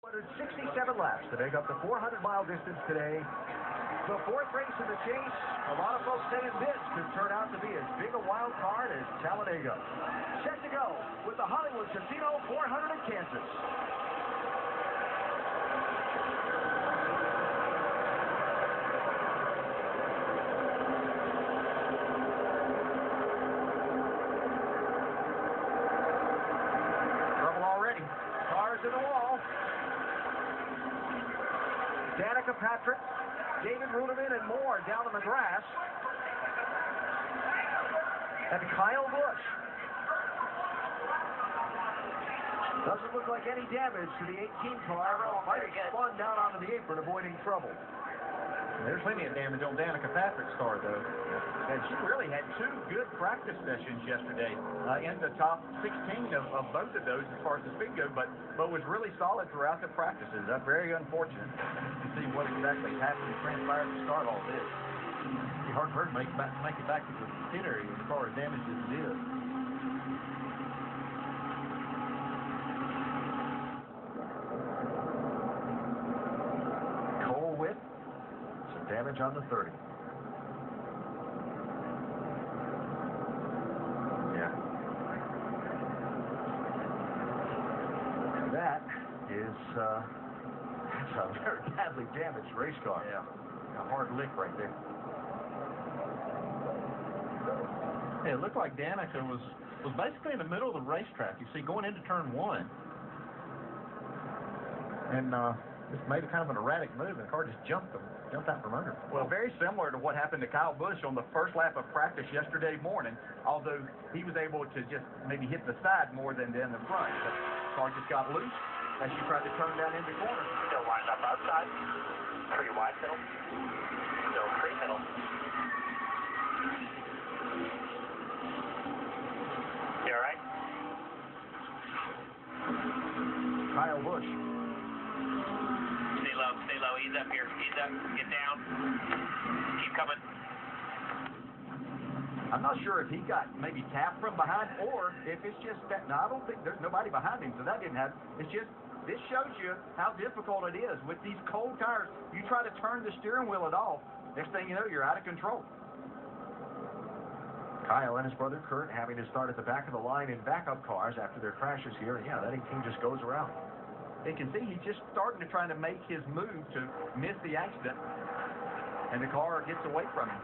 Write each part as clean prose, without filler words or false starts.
167 laps to make up the 400-mile distance today. The fourth race in the chase, a lot of folks saying this could turn out to be as big a wild card as Talladega. Set to go with the Hollywood Casino 400 in Kansas. Trouble already. Cars in the wall. Danica, Patrick, David Ruderman, and more down on the grass. And Kyle Busch. Doesn't look like any damage to the 18 car. Might have spun down onto the apron, avoiding trouble. There's plenty of damage on Danica Patrick's car, though. And she really had two good practice sessions yesterday in the top 16 of both of those as far as the speed goes, but was really solid throughout the practices. That's very unfortunate to see what exactly happened and transpired to start all this. It'd be hard for her to make it back to the pit area as far as damage as it is. Damage on the 30. Yeah. That is that's a very badly damaged race car. Yeah. A hard lick right there. Yeah, it looked like Danica was basically in the middle of the racetrack. You see, going into turn one. And just made a kind of an erratic move, and the car just jumped out from under. Well, very similar to what happened to Kyle Busch on the first lap of practice yesterday morning, although he was able to just maybe hit the side more than the front. The car just got loose as she tried to turn down in the corner. Still lined up outside. Pretty wide middle. Still pretty middle. You all right? Kyle Busch. Stay low, ease up here, ease up, get down, keep coming. I'm not sure if he got maybe tapped from behind or if it's just that. No, I don't think there's nobody behind him, so that didn't happen. It's just, this shows you how difficult it is with these cold tires. You try to turn the steering wheel at all, next thing you know, you're out of control. Kyle and his brother Kurt having to start at the back of the line in backup cars after their crashes here, and yeah, that 18 just goes around. You can see he's just starting to try to make his move to miss the accident, and the car gets away from him.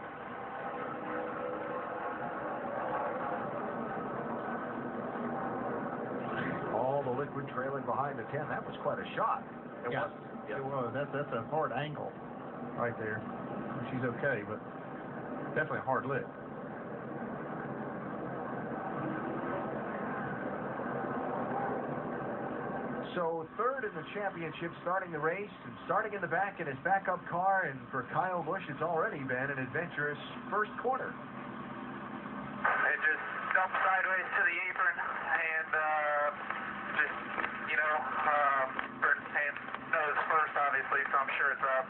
All the liquid trailing behind the 10. That was quite a shot. It was. That's a hard angle right there. She's okay, but definitely a hard lick. So third in the championship, starting the race and starting in the back in his backup car, and for Kyle Busch, it's already been an adventurous first corner. It just dumped sideways to the apron, and just, you know, burnt hand nose first, obviously, so I'm sure it's up.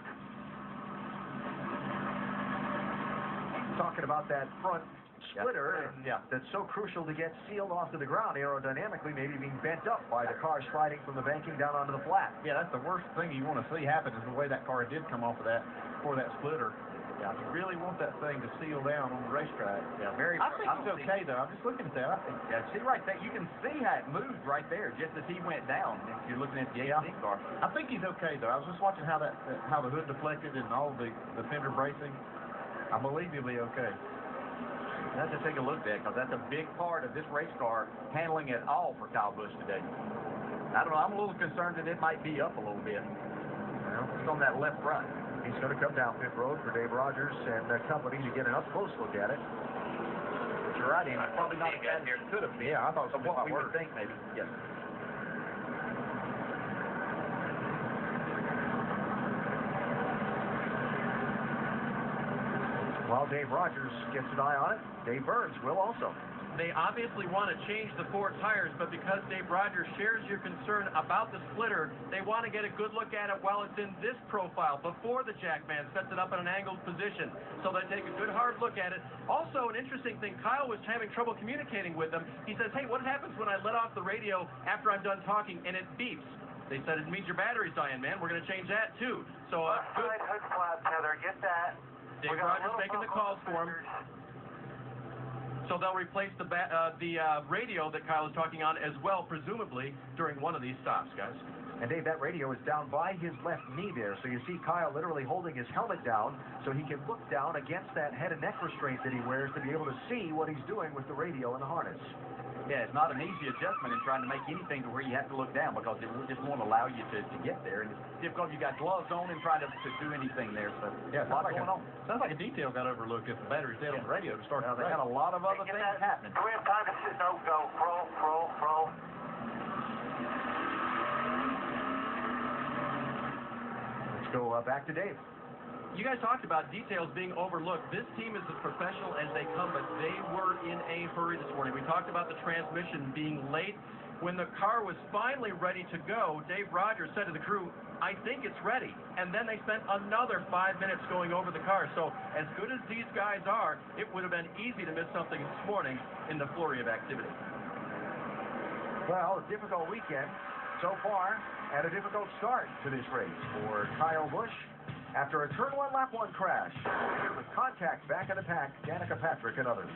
Talking about that front splitter, and that's so crucial to get sealed off to the ground aerodynamically, maybe being bent up by the car sliding from the banking down onto the flat. Yeah, that's the worst thing you want to see happen is the way that car did come off of that for that splitter. Yeah, you really want that thing to seal down on the racetrack. Yeah, very. I think it's okay though. I'm just looking at that. See right there, you can see how it moved right there, just as he went down. If you're looking at the 18 car, I think he's okay though. I was just watching how the hood deflected and all the fender bracing. I believe he'll be okay. You have to take a look at that, because that's a big part of this race car handling it all for Kyle Busch today. I don't know, I'm a little concerned that it might be up a little bit. Well, it's on that left front. He's going to come down pit road for Dave Rogers and company to get an up-close look at it. But you're right, Andy, probably not as bad as it could have been. Yeah, I thought it was what we would think, maybe. Yes. While Dave Rogers gets an eye on it, Dave Burns will also. They obviously want to change the four tires, but because Dave Rogers shares your concern about the splitter, they want to get a good look at it while it's in this profile, before the jackman sets it up in an angled position. So they take a good hard look at it. Also, an interesting thing, Kyle was having trouble communicating with them. He says, hey, what happens when I let off the radio after I'm done talking and it beeps? They said it means your battery's dying, man. We're going to change that, too. So, good. Side hood flap tether, get that. Dave Rogers making the calls for him. So they'll replace the radio that Kyle is talking on as well, presumably, during one of these stops, guys. And Dave, that radio is down by his left knee there, so you see Kyle literally holding his helmet down so he can look down against that head and neck restraint that he wears to be able to see what he's doing with the radio and the harness. Yeah, it's not an easy adjustment in trying to make anything to where you have to look down because it just won't allow you to get there. And it's difficult. You got gloves on and trying to do anything there. So yeah, a lot going on. Sounds like a detail got overlooked if the battery's dead on the radio to start. They had a lot of other things happening. Do we have time to sit? No, go. Roll. Let's go back to Dave. You guys talked about details being overlooked. This team is as professional as they come, but they were in a hurry this morning. We talked about the transmission being late. When the car was finally ready to go, Dave Rogers said to the crew, I think it's ready. And then they spent another 5 minutes going over the car. So as good as these guys are, it would have been easy to miss something this morning in the flurry of activity. Well, a difficult weekend so far and a difficult start to this race for Kyle Busch. After a Turn 1 Lap 1 crash, with contact back in the pack, Danica, Patrick, and others.